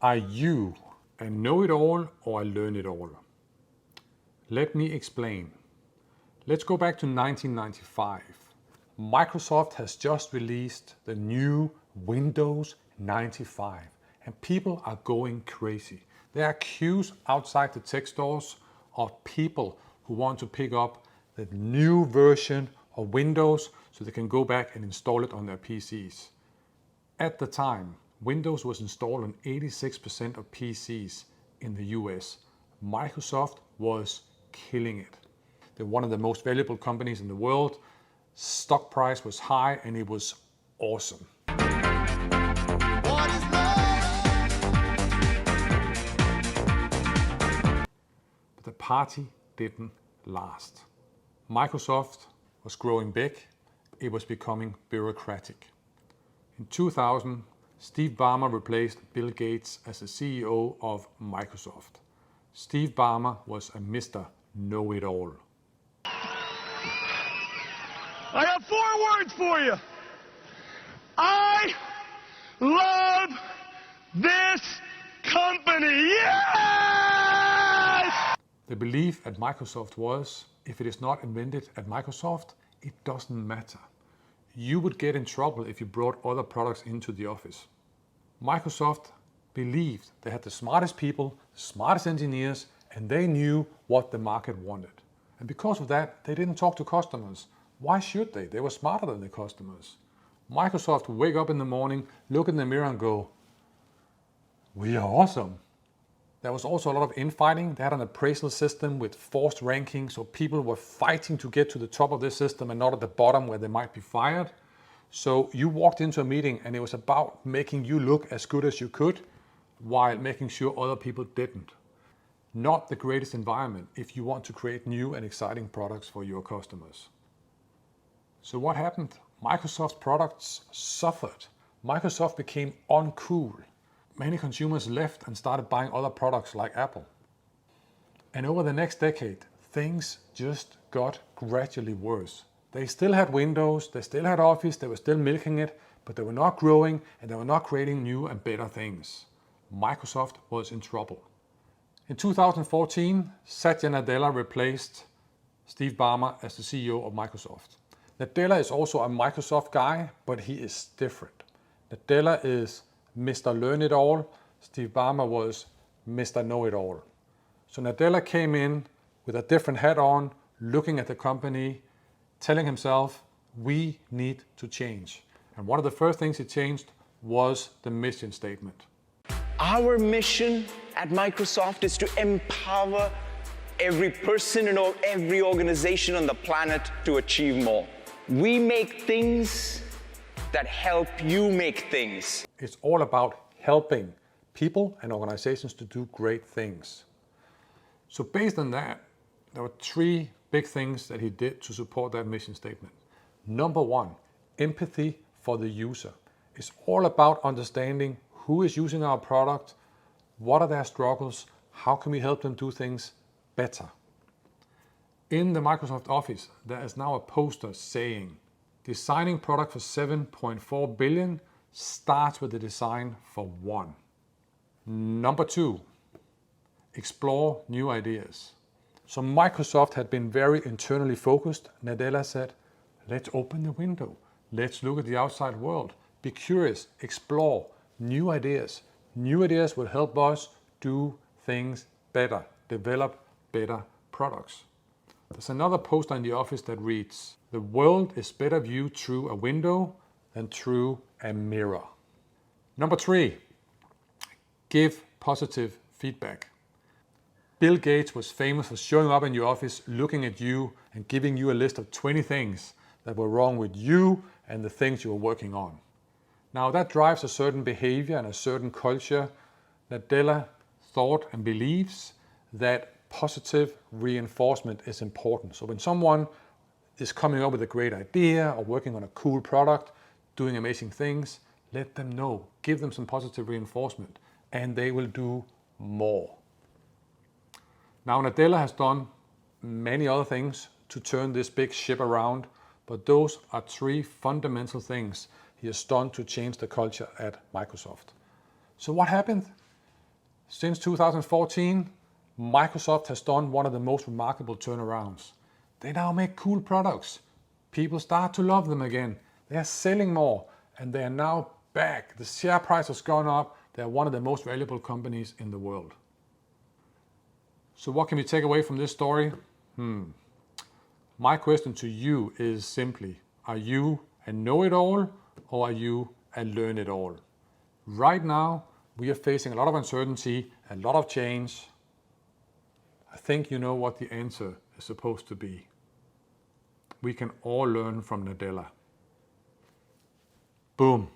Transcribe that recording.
Are you a know-it-all or a learn-it-all? Let me explain. Let's go back to 1995. Microsoft has just released the new Windows 95 and people are going crazy. There are queues outside the tech stores of people who want to pick up the new version of Windows so they can go back and install it on their PCs. At the time, Windows was installed on 86% of PCs in the US. Microsoft was killing it. They're one of the most valuable companies in the world. Stock price was high and it was awesome. But the party didn't last. Microsoft was growing big. It was becoming bureaucratic. In 2000, Steve Ballmer replaced Bill Gates as the CEO of Microsoft. Steve Ballmer was a Mr. Know-it-all. I have 4 words for you. I love this company. Yes! The belief at Microsoft was, if it is not invented at Microsoft, it doesn't matter. You would get in trouble if you brought other products into the office. Microsoft believed they had the smartest people, the smartest engineers, and they knew what the market wanted. And because of that, they didn't talk to customers. Why should they? They were smarter than the customers. Microsoft would wake up in the morning, look in the mirror and go, "We are awesome." There was also a lot of infighting. They had an appraisal system with forced rankings, so people were fighting to get to the top of this system and not at the bottom where they might be fired. So you walked into a meeting and it was about making you look as good as you could while making sure other people didn't. Not the greatest environment if you want to create new and exciting products for your customers. So what happened? Microsoft's products suffered. Microsoft became uncool. Many consumers left and started buying other products like Apple. And over the next decade, things just got gradually worse. They still had Windows, they still had Office, they were still milking it, but they were not growing and they were not creating new and better things. Microsoft was in trouble. In 2014, Satya Nadella replaced Steve Ballmer as the CEO of Microsoft. Nadella is also a Microsoft guy, but he is different. Nadella is Mr. Learn-it-all. Steve Ballmer was Mr. Know-it-all. So Nadella came in with a different hat on, looking at the company, telling himself, we need to change. And one of the first things he changed was the mission statement. Our mission at Microsoft is to empower every person and every organization on the planet to achieve more. We make things that help you make things. It's all about helping people and organizations to do great things. So based on that, there were 3 big things that he did to support that mission statement. Number 1, empathy for the user. It's all about understanding who is using our product, what are their struggles, how can we help them do things better. In the Microsoft Office, there is now a poster saying, designing product for 7.4 billion starts with the design for 1. Number 2, explore new ideas. So Microsoft had been very internally focused. Nadella said, let's open the window. Let's look at the outside world. Be curious, explore new ideas. New ideas will help us do things better, develop better products. There's another poster in the office that reads, the world is better viewed through a window than through a mirror. Number 3, give positive feedback. Bill Gates was famous for showing up in your office, looking at you and giving you a list of 20 things that were wrong with you and the things you were working on. Now that drives a certain behavior and a certain culture. Nadella thought and believes that positive reinforcement is important. So when someone is coming up with a great idea or working on a cool product, doing amazing things, let them know, give them some positive reinforcement, and they will do more. Now Nadella has done many other things to turn this big ship around, but those are 3 fundamental things he has done to change the culture at Microsoft. So what happened? Since 2014, Microsoft has done one of the most remarkable turnarounds. They now make cool products. People start to love them again. They are selling more and they are now back. The share price has gone up. They are one of the most valuable companies in the world. So what can we take away from this story? My question to you is simply, are you a know-it-all or are you a learn-it-all? Right now, we are facing a lot of uncertainty, a lot of change. I think you know what the answer is supposed to be. We can all learn from Nadella. Boom.